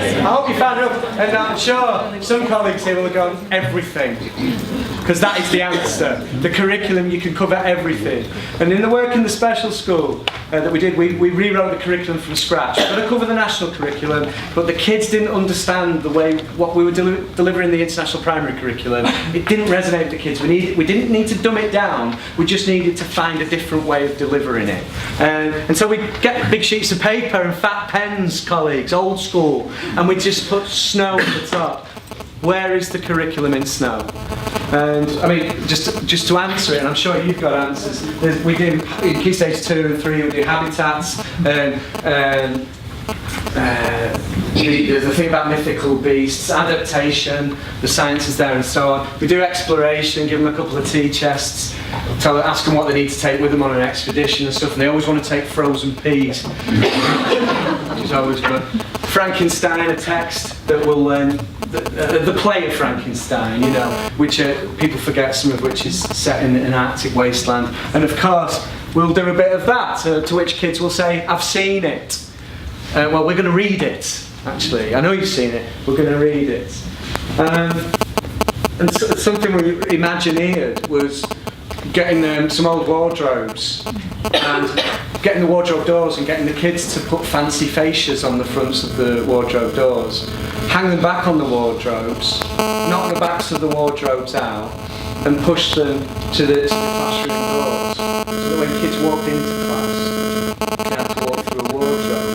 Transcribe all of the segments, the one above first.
I hope you found it, and I'm sure some colleagues here will have gone, everything. Because that is the answer. The curriculum, you can cover everything. And in the work in the special school that we did, we rewrote the curriculum from scratch. We're going to cover the national curriculum, but the kids didn't understand the way what we were delivering the international primary curriculum. It didn't resonate with the kids. We didn't need to dumb it down. We just needed to find a different way of delivering it. And so we get big sheets of paper and fat pens, colleagues, old school, and we just put snow at the top. Where is the curriculum in snow? And I mean, just to answer it, and I'm sure you've got answers. We do in Key Stage 2 and 3. We do habitats, the thing about mythical beasts, adaptation, the science is there, and so on. We do exploration, give them a couple of tea chests, ask them what they need to take with them on an expedition and stuff. And they always want to take frozen peas, which is always good. Frankenstein, a text that will learn the play of Frankenstein, you know, which people forget, some of which is set in an Arctic wasteland. And of course, we'll do a bit of that, to which kids will say, I've seen it. Well, we're going to read it, actually. I know you've seen it, we're going to read it. And so, something we imagineered was getting some old wardrobes and getting the wardrobe doors and getting the kids to put fancy fascias on the fronts of the wardrobe doors, hang them back on the wardrobes, knock the backs of the wardrobes out, and push them to the classroom doors, so that when kids walked into class, they had to walk through a wardrobe.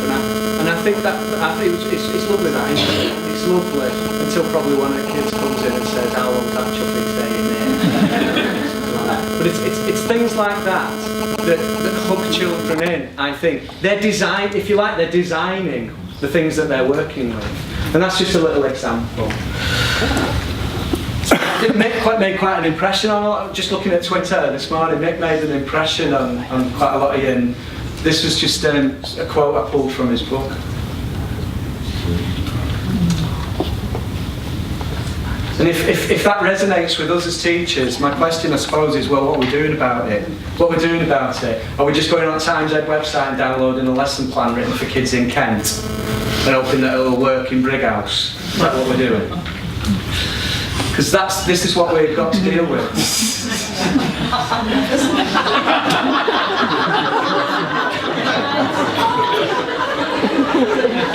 And I think it's lovely, that, isn't it? It's lovely, until probably one of the kids comes in and says, how long's that chuffy staying there? But it's things like that hook children in, I think. They're if you like, they're designing the things that they're working with. And that's just a little example. It made quite an impression on, just looking at Twitter this morning, Mick made an impression on quite a lot of you. And this was just a quote I pulled from his book. And if that resonates with us as teachers, my question I suppose is, well, what are we doing about it? What we're doing about it? Are we just going on Times Ed website and downloading a lesson plan written for kids in Kent and hoping that it'll work in Brighouse? Is that what we're doing? Because this is what we've got to deal with.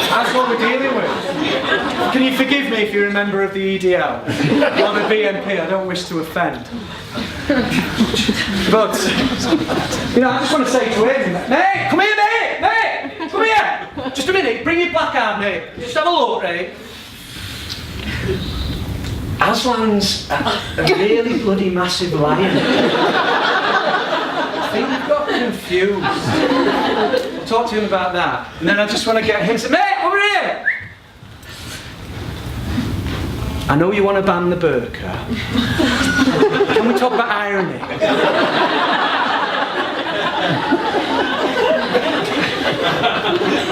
That's what we're dealing with. Can you forgive me if you're a member of the EDL or the BNP? I don't wish to offend. But, you know, I just want to say to him, mate, come here, mate, come here. Just a minute, bring your placard, mate. Just have a look, right? Aslan's a really bloody massive lion. I think we've got confused. I'll talk to him about that. And then I just want to get him to say, mate, over here! I know you want to ban the burqa. Can we talk about irony?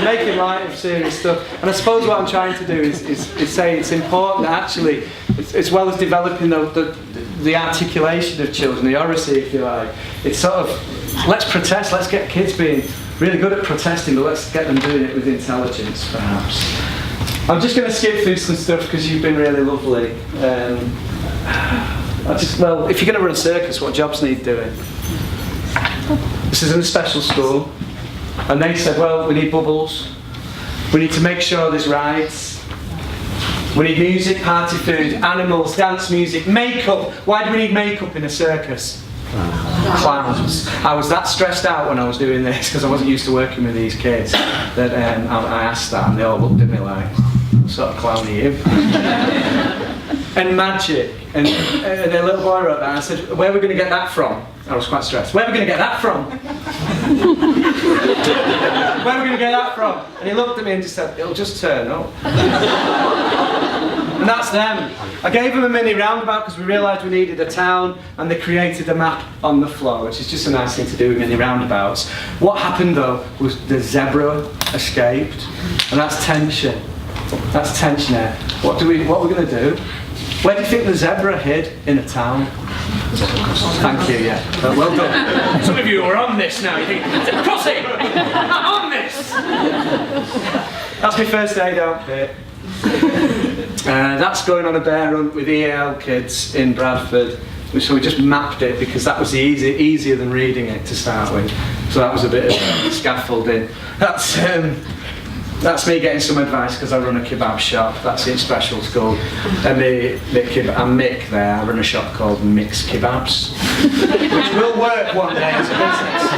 Making light of serious stuff. And I suppose what I'm trying to do is say it's important that actually, as well as developing the articulation of children, the oracy, if you like, it's sort of, let's protest, let's get kids being really good at protesting, but let's get them doing it with intelligence, perhaps. I'm just going to skip through some stuff because you've been really lovely. Well, if you're going to run a circus, what jobs need doing? This is in a special school, and they said, well, we need bubbles, we need to make sure there's rides, we need music, party food, animals, dance music, makeup. Why do we need makeup in a circus? Clowns. I was that stressed out when I was doing this because I wasn't used to working with these kids that I asked that and they all looked at me like, what sort of clown are you? And magic. And a little boy wrote that and I said, where are we going to get that from? I was quite stressed. Where are we going to get that from? Where are we going to get that from? And he looked at me and just said, it'll just turn up. And that's them. I gave them a mini roundabout because we realised we needed a town, and they created a map on the floor, which is just a nice thing to do with mini roundabouts. What happened though was the zebra escaped, and that's tension. That's tension there. What are we going to do? Where do you think the zebra hid in a town? Thank you, yeah. Well done. Some of you are on this now. You think, crossing! I'm on this! That's my first aid outfit. That's going on a bear hunt with EAL kids in Bradford. So we just mapped it because that was easier than reading it to start with. So that was a bit of scaffolding. That's me getting some advice because I run a kebab shop. That's it, special school. And I'm Mick there. I run a shop called Mick's Kebabs, which will work one day as a business.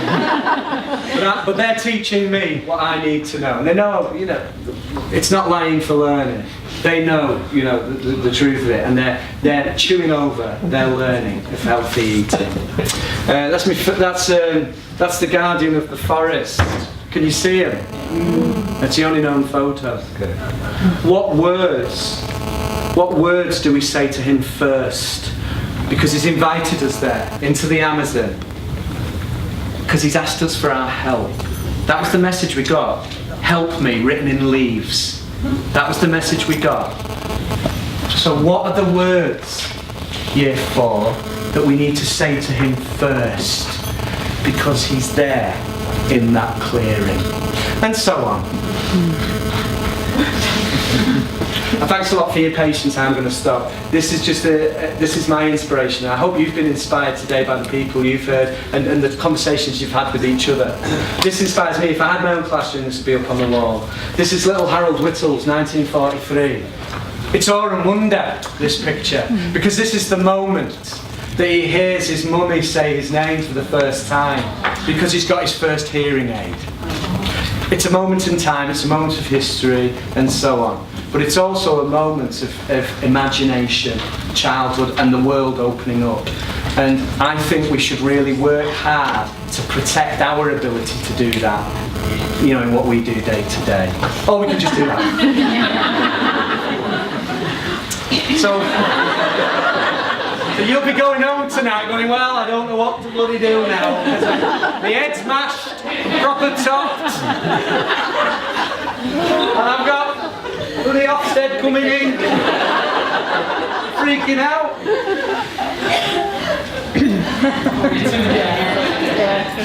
But they're teaching me what I need to know. And they know, it's not lying for learning. They know, the truth of it, and they're chewing over their learning of healthy eating. That's the guardian of the forest. Can you see him? That's the only known photo. Okay. What words do we say to him first? Because he's invited us there, into the Amazon. Because he's asked us for our help. That was the message we got. Help me, written in leaves. That was the message we got. So what are the words, year 4, that we need to say to him first? Because he's there in that clearing. And so on. Thanks a lot for your patience. I'm going to stop. This is my inspiration. I hope you've been inspired today by the people you've heard and the conversations you've had with each other. This inspires me. If I had my own classroom, this would be up on the wall. This is little Harold Whittle's 1943. It's awe and wonder, this picture, because this is the moment that he hears his mummy say his name for the first time, because he's got his first hearing aid. It's a moment in time, it's a moment of history, and so on. But it's also a moment of imagination, childhood, and the world opening up. And I think we should really work hard to protect our ability to do that, in what we do day to day. Or we can just do that. So you'll be going home tonight going, well, I don't know what to bloody do now. The head's mashed, proper topped. And I've got bloody Ofsted coming in. Freaking out.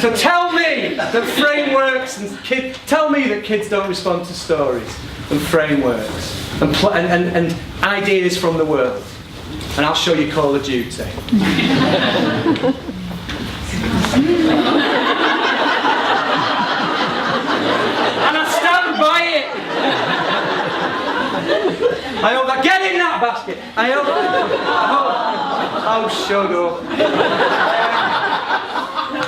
So tell me that frameworks and tell me that kids don't respond to stories and frameworks and ideas from the world. And I'll show you Call of Duty. And I stand by it. I hope that get in that basket. Oh, shut up.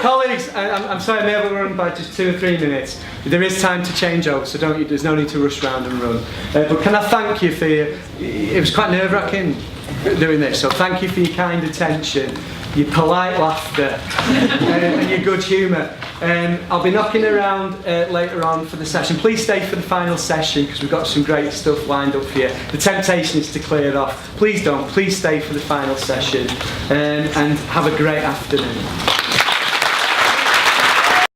Colleagues, I'm sorry, I may have run by just 2 or 3 minutes. There is time to change over, so there's no need to rush round and run. But can I thank you for it was quite nerve-wracking doing this, so thank you for your kind attention, your polite laughter, and your good humour. I'll be knocking around later on for the session. Please stay for the final session because we've got some great stuff lined up for you. The temptation is to clear it off. Please don't. Please stay for the final session and have a great afternoon.